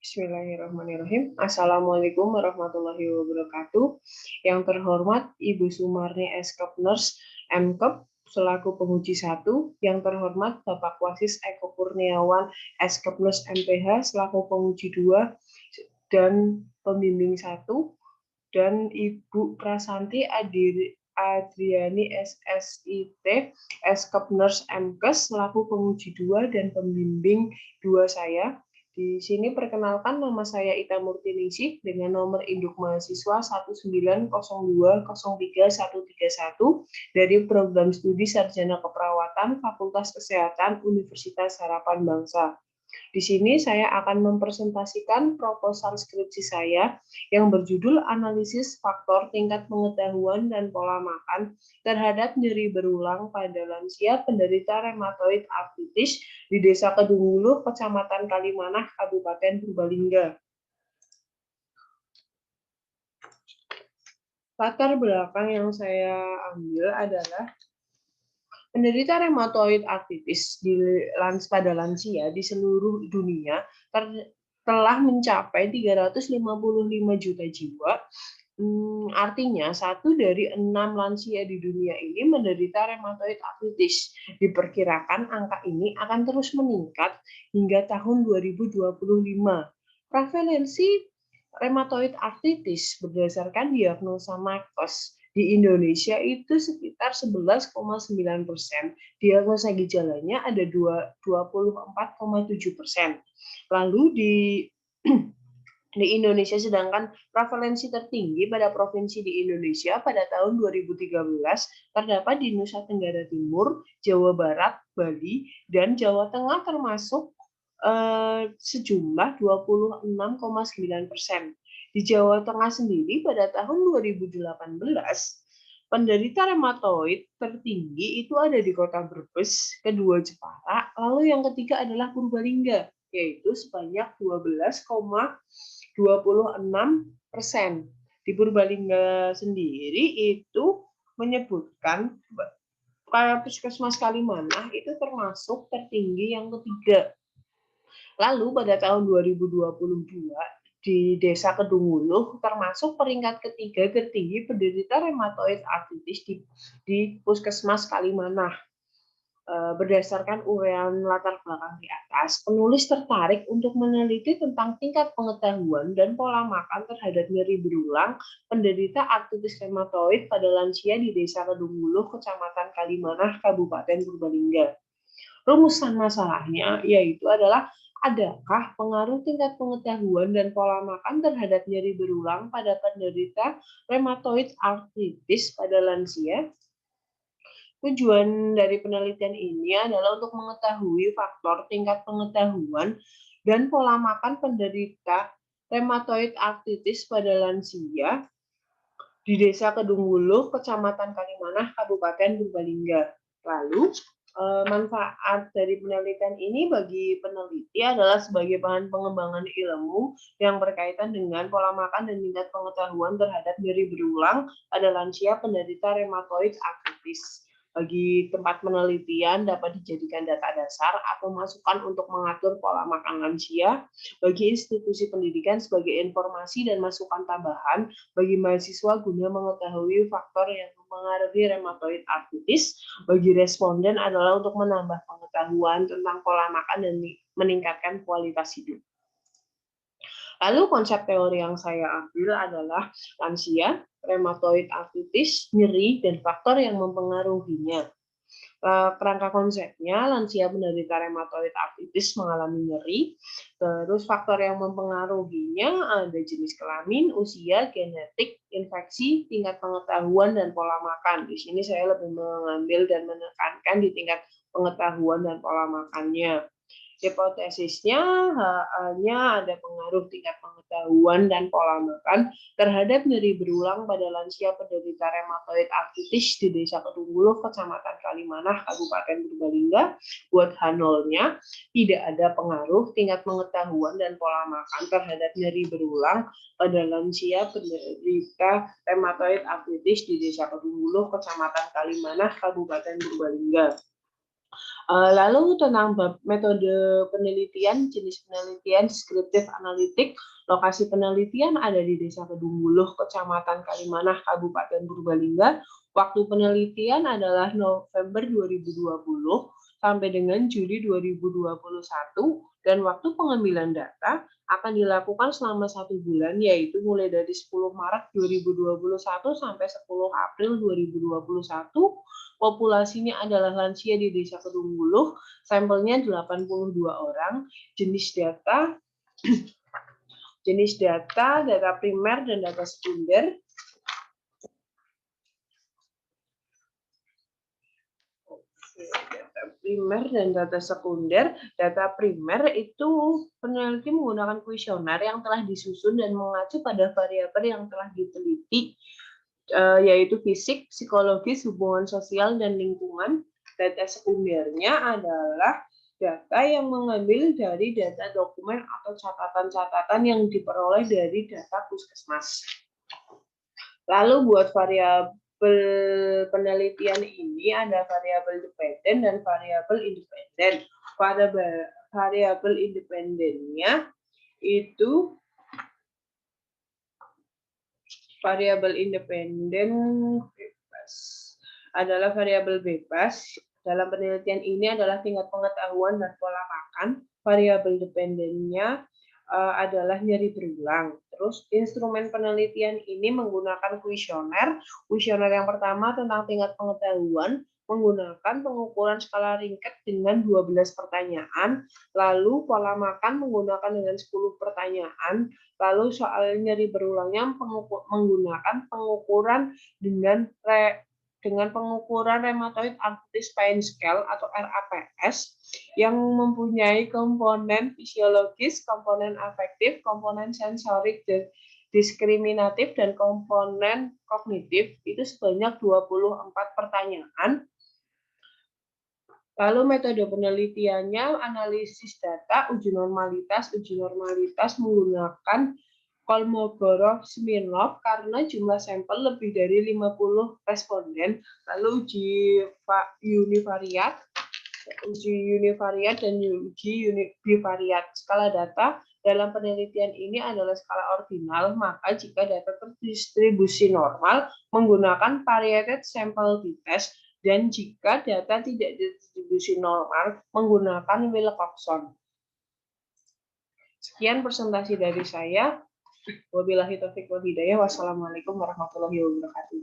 Bismillahirrahmanirrahim. Assalamualaikum warahmatullahi wabarakatuh. Yang terhormat Ibu Sumarni S.Kep Nurse M.Kep selaku penguji 1. Yang terhormat Bapak Wasis Eko Kurniawan S.Kep Nurse M.Ph selaku penguji 2 dan pembimbing 1. Dan Ibu Prasanti Adriani SSIT S.Kep Nurse M.Kes selaku penguji 2 dan pembimbing 2 saya. Di sini perkenalkan, nama saya Ita Murtiningsih dengan nomor induk mahasiswa 190203131 dari program studi Sarjana Keperawatan Fakultas Kesehatan Universitas Harapan Bangsa. Di sini saya akan mempresentasikan proposal skripsi saya yang berjudul Analisis Faktor Tingkat Pengetahuan dan Pola Makan terhadap nyeri berulang pada lansia penderita rheumatoid arthritis di Desa Kedungulu, Kecamatan Kalimanah, Kabupaten Purbalingga. Latar belakang yang saya ambil adalah penderita rheumatoid arthritis pada lansia di seluruh dunia telah mencapai 355 juta jiwa. Artinya 1 dari 6 lansia di dunia ini menderita rheumatoid arthritis. Diperkirakan angka ini akan terus meningkat hingga tahun 2025. Prevalensi rheumatoid arthritis berdasarkan diagnosa Marcos di Indonesia itu sekitar 11,9%. Diagnosa gejalanya ada 24,7%. Lalu di Indonesia, sedangkan prevalensi tertinggi pada provinsi di Indonesia pada tahun 2013 terdapat di Nusa Tenggara Timur, Jawa Barat, Bali, dan Jawa Tengah termasuk sejumlah 26,9%. Di Jawa Tengah sendiri pada tahun 2018, penderita rheumatoid tertinggi itu ada di Kota Brebes, kedua Jepara, lalu yang ketiga adalah Purbalingga, yaitu sebanyak 12,26%. Di Purbalingga sendiri itu menyebutkan Puskesmas Kalimanah itu termasuk tertinggi yang ketiga. Lalu pada tahun 2022 di Desa Kedungulu termasuk peringkat ketiga tertinggi penderita rheumatoid arthritis di Puskesmas Kalimanah. Berdasarkan uraian latar belakang di atas, penulis tertarik untuk meneliti tentang tingkat pengetahuan dan pola makan terhadap nyeri berulang penderita artritis rheumatoid pada lansia di Desa Kedungulu, Kecamatan Kalimanah, Kabupaten Purbalingga. Rumusan masalahnya yaitu adalah adakah pengaruh tingkat pengetahuan dan pola makan terhadap nyeri berulang pada penderita rheumatoid arthritis pada lansia? Tujuan dari penelitian ini adalah untuk mengetahui faktor tingkat pengetahuan dan pola makan penderita rheumatoid arthritis pada lansia di Desa Kedungulu, Kecamatan Kalimanah, Kabupaten Purbalingga. Lalu, manfaat dari penelitian ini bagi peneliti adalah sebagai bahan pengembangan ilmu yang berkaitan dengan pola makan dan tingkat pengetahuan terhadap nyeri berulang pada lansia penderita rheumatoid arthritis. Bagi tempat penelitian dapat dijadikan data dasar atau masukan untuk mengatur pola makan lansia, bagi institusi pendidikan sebagai informasi dan masukan tambahan bagi mahasiswa guna mengetahui faktor yang mempengaruhi rheumatoid arthritis. Bagi responden adalah untuk menambah pengetahuan tentang pola makan dan meningkatkan kualitas hidup. Lalu konsep teori yang saya ambil adalah lansia, rheumatoid arthritis, nyeri, dan faktor yang mempengaruhinya. Kerangka konsepnya, lansia penderita rheumatoid arthritis mengalami nyeri, terus faktor yang mempengaruhinya ada jenis kelamin, usia, genetik, infeksi, tingkat pengetahuan, dan pola makan. Di sini saya lebih mengambil dan menekankan di tingkat pengetahuan dan pola makannya. Hipotesisnya hanya ada pengaruh tingkat pengetahuan dan pola makan terhadap nyeri berulang pada lansia penderita rheumatoid arthritis di Desa Kedungulu, Kecamatan Kalimanah, Kabupaten Purbalingga. Buat H0-nya, tidak ada pengaruh tingkat pengetahuan dan pola makan terhadap nyeri berulang pada lansia penderita rheumatoid arthritis di Desa Kedungulu, Kecamatan Kalimanah, Kabupaten Purbalingga. Lalu tentang metode penelitian, jenis penelitian, deskriptif analitik, lokasi penelitian ada di Desa Kedungguluh, Kecamatan Kalimanah, Kabupaten Purbalingga. Waktu penelitian adalah November 2020 sampai dengan Juli 2021, dan waktu pengambilan data akan dilakukan selama 1 bulan, yaitu mulai dari 10 Maret 2021 sampai 10 April 2021. Populasinya adalah lansia di Desa Kedungguluh, sampelnya 82 orang, jenis data data primer dan data sekunder. Data primer dan data sekunder. Data primer itu peneliti menggunakan kuesioner yang telah disusun dan mengacu pada variabel yang telah diteliti, yaitu fisik, psikologis, hubungan sosial, dan lingkungan. Data sekundernya adalah data yang mengambil dari data dokumen atau catatan-catatan yang diperoleh dari data puskesmas. Lalu buat variabel penelitian ini ada variabel dependen dan variabel independen. Variabel independennya itu variabel independen bebas adalah variabel bebas. Dalam penelitian ini adalah tingkat pengetahuan dan pola makan. Variabel dependennya adalah nyeri berulang. Terus instrumen penelitian ini menggunakan kuesioner. Kuesioner yang pertama tentang tingkat pengetahuan menggunakan pengukuran skala Rinkert dengan 12 pertanyaan. Lalu pola makan menggunakan dengan 10 pertanyaan. Lalu soal nyeri berulangnya menggunakan pengukuran dengan pengukuran rheumatoid arthritis pain scale atau RAPS yang mempunyai komponen fisiologis, komponen afektif, komponen sensorik diskriminatif, dan komponen kognitif. Itu sebanyak 24 pertanyaan. Lalu metode penelitiannya analisis data, uji normalitas menggunakan Kolmogorov-Smirnov karena jumlah sampel lebih dari 50 responden. Lalu uji univariat dan uji bivariat. Skala data dalam penelitian ini adalah skala ordinal, maka jika data terdistribusi normal menggunakan variated sample t-test, dan jika data tidak distribusi normal menggunakan Wilcoxon. Sekian presentasi dari saya. Wabillahi taufiq wal hidayah. Wassalamualaikum warahmatullahi wabarakatuh.